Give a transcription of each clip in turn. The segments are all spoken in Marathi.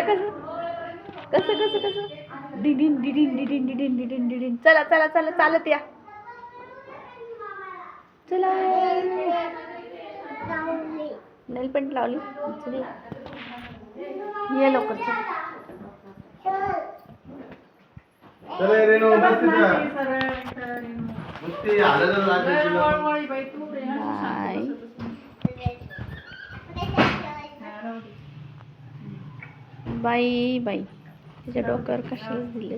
कसं कसं कसं कसं डिडिन डिडिन डिडिन डिडिन डिडिन डिडिन. चला चला चला चालत या. चला नेल पेंट लावली. ये लवकर चल. चला रेणू नुसती हालतच राहते. बाई बाई तिच्या डोक्यावर कशाला दिले.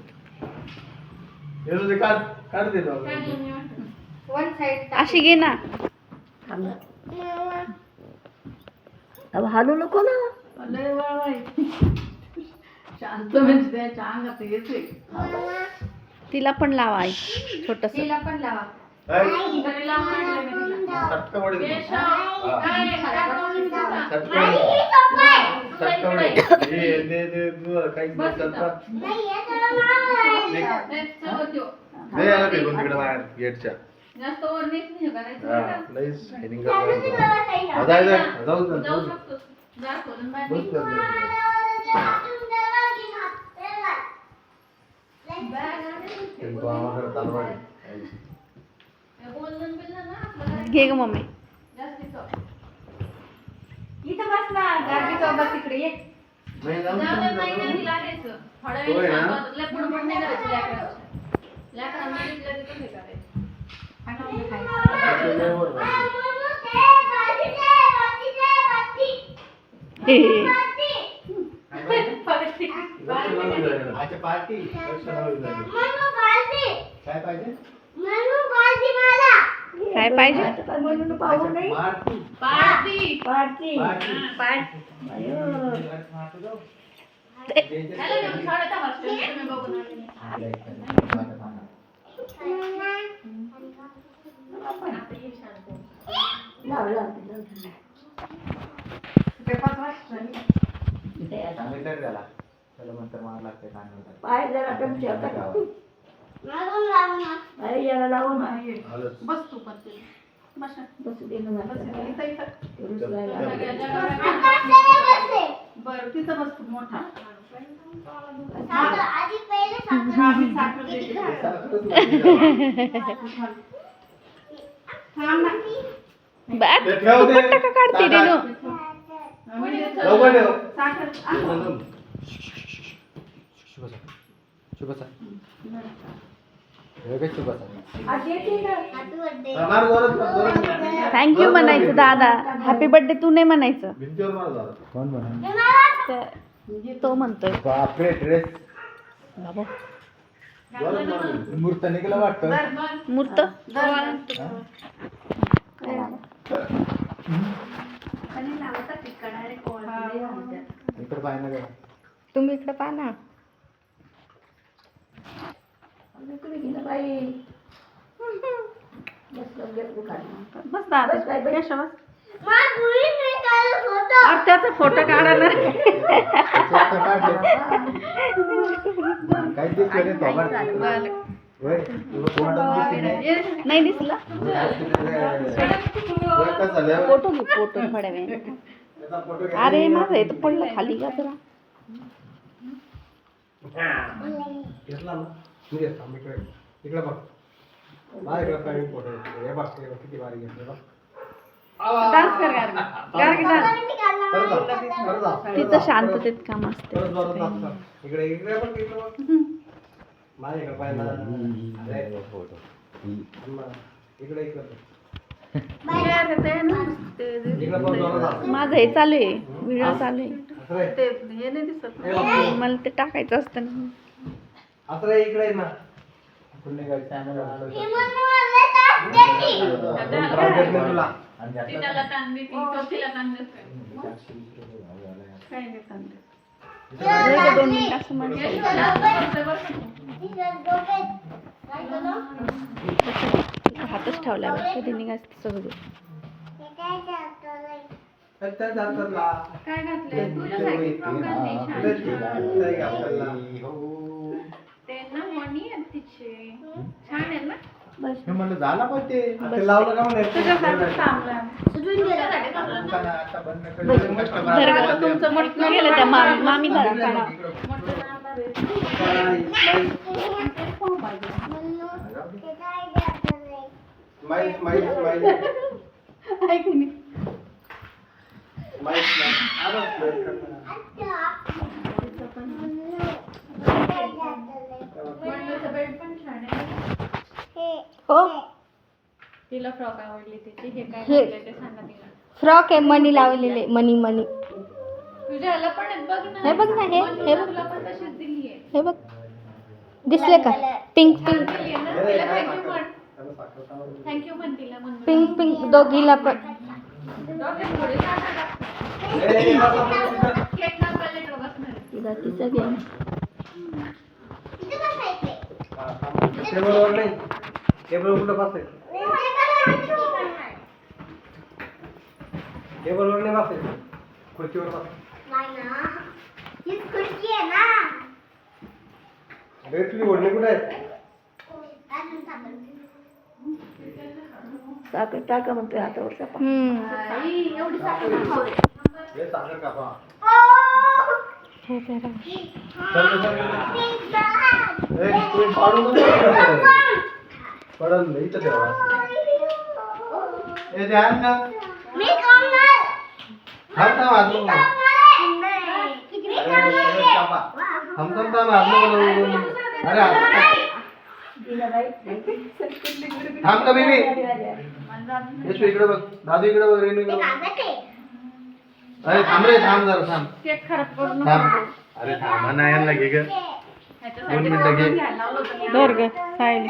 अशी घे ना. हालू नको ना. शांत म्हणजे त्याच्या अंगात येते. तिला पण लावा आई छोटस. तिला पण लावा. जास्त वर नाही करायचं. घे ग मम्मी. इथं बस ना. गाडी चौकात तिकडे ये. काय पाहिजे. पाय जरा कमी ठेवता. याला लावून बस तू पण बस दे ना. बरं तिथं बस तू मोठा. का काढते रेणू. थँक्यू म्हणायचं दादा. हॅपी बर्थडे तू नाही म्हणायचं. कोण म्हणा. तो म्हणतोय. बापरे ड्रेस मूर्त निघाला वाटतं. मूर्त इकडे पाहिजे ना. तुम्ही इकडे पाहा ना. बस दादा बस. त्याचा फोटो काढा ना. नाही दिसला. फोटो घे फोटो थोड्या वेळ. अरे माझं हे तर पडलं खाली का जरा. इकडे बघ. फोटो हे बघ किती भारी घेतले बघ. डान्स कर तिचं शांततेत काम असते. इकडे इकडे बघ. माझ्या इकडे पाहिजे. इकडे इकडे माझं हे चालू आहे. व्हिडिओ चालू आहे. मला ते टाकायचं असतं ना. इकडे ना. हातच ठेवला कधी निघायचं सगळं. काय घातलंय तुला ते ना मणी आहेत तिचे. छान आहे ना. म्हणलं झाला पण ते लावलं का तुझ्यासाठी चाललं ना. आता बंद कर. धर तुमचं मोठं गेलं त्या मामी धरा स्माइल स्माइल स्माइल ऐक नाही. स्माइल स्माइल स्माइल करना. मंडूचं बेड पण छान आहे. हो तिला फ्रॉक आवडली तिची. हे काय हे. घातलंय ते सांगा तिला. फ्रॉक आहे मनी लावलेले मनी तुझ्या ह्याला पण आहेत बघ ना. हे बघ ना, हे मंडूला बघ. तुला पण तशीच दिली आहे. हे बघ दिसले का पिंक दिली आहे ना. तिला थँक्यू म्हण. थँक्यू म्हण तिला मंडूला. पिंक दोघीला पण डॉक्टर थोडी साखर टाक. केक ना पॅलेट बसणार आहे. तिला तिचं घे टेबलवर नाही. टेबलवर कुठं बसायचं? टेबलवर नाही बसायचं. खुर्चीवर बस. अरे तुझी ओढणी कुठे आहे? साखर टाका म्हणतोय हातावर सापा आई, एवढी साखर नको. हे साखर कापा. हे जरा. ए, तू पाडू नको. पडल इथं ठेवा. ए ध्यान का? थांब हात नको. अरे कापा. थांब अरे थांब का बेबी. यशू इकडे बघ. दादू इकडे बघ. रेनू इकडे बघ. अरे थांब रे. थांब जरा थांब. केक खराब करू नको. थांब. अरे थांब ना यांना घे ग. ह्याच्यासाठी 2 मिनिटं घे. घ्यायला लावलं होतं मी. धर ग सायली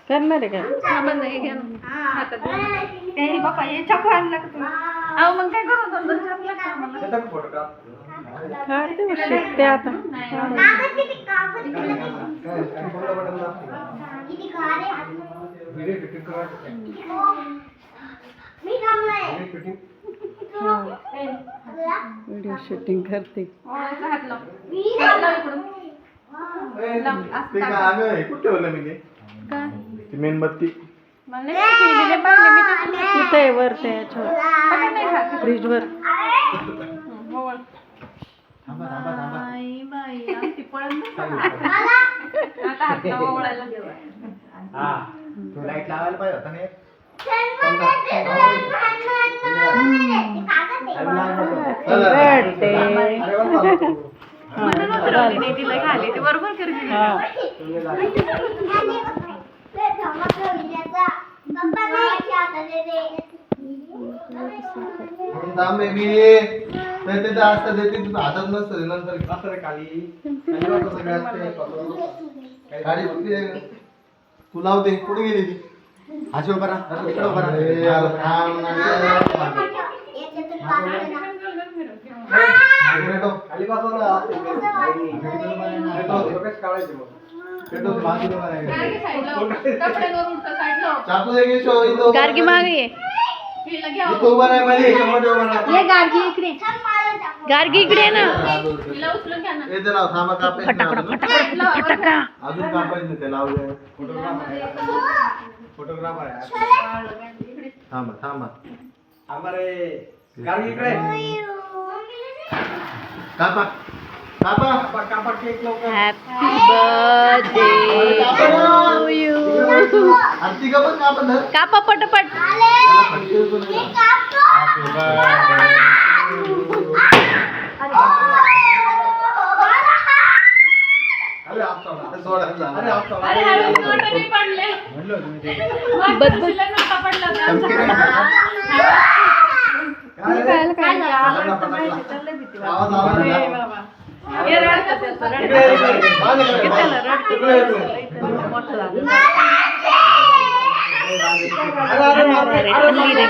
करणार आहे का हा, बंद आहे, घ्या ना. हातात घे. ए, बाप्पा, हे चाकू आणला का तुम्ही? अहो, मग काय करू? दोन चाकू लागतात आम्हाला. त्याचा फोटो का? काढते मग शिकते आता नाही, व्हिडिओ शूटिंग करते ओळायचा हात लाव. हात लाव इकडून. कुठे ठेवलं मी काय ती मेणबत्ती? मला नाही माहिती, दिले पाहिले मी तसं. तिथे आहे वर त्याच्यावर आता नाही खात. फ्रीजवर ओळ. थांबा थांबा थांबा. बाई, बाई, आमची पळत नाही का? आता हात लाव ओळायला. हा तू लाईट लावायला पाहिजे होता ना एक. रडते. म्हणून उतरवली नाही तिला खाली. ती बरोबर करते. थांब बेबी. नाही ते असतं देते तुझं हातात नसतं नंतर असं रे खाली खाली बघ सगळं असते. गाडी कुठे तू लावते कुठे गेली ती? हाशी उभा राहा. इकडे उभा राहा. थांब ना. खाली बसव ना. चाकू दे घे शो इथं. गार्गी मागे ये. इथं उभा राहा मध्ये. मध्ये उभा राहा. ये गार्गी इकडे गार्गी इकडे ये ना तिला उचलून घ्या ना. येते लाव. थांबा कापायचं फटाकडा नाही फटाकडा फटाकडा अजून कापायचं नाही ते लावलं. फोटोग्राफर आहे. थांबा थांबा. थांबा रे. गाडी इकडे. कापा कापा कापा कापा केक लवकर. हॅपी बर्थडे टू यू आरती का पण कापा धर. कापा पटपट Happy birthday. अरे आप सोडा. अरे आप सोडा. अरे, हळू नोट नाही पडले. म्हणलं तुम्ही ते. बदबदीला नोटा पडला होता आमच्या. काय काय झालं? आवाज आला अरे ना. बाबा. हे रडतं त्याचं, इकडे रडतं. इकडे इकडे इकडे. मोठं झालं अरे अरे अरे अरे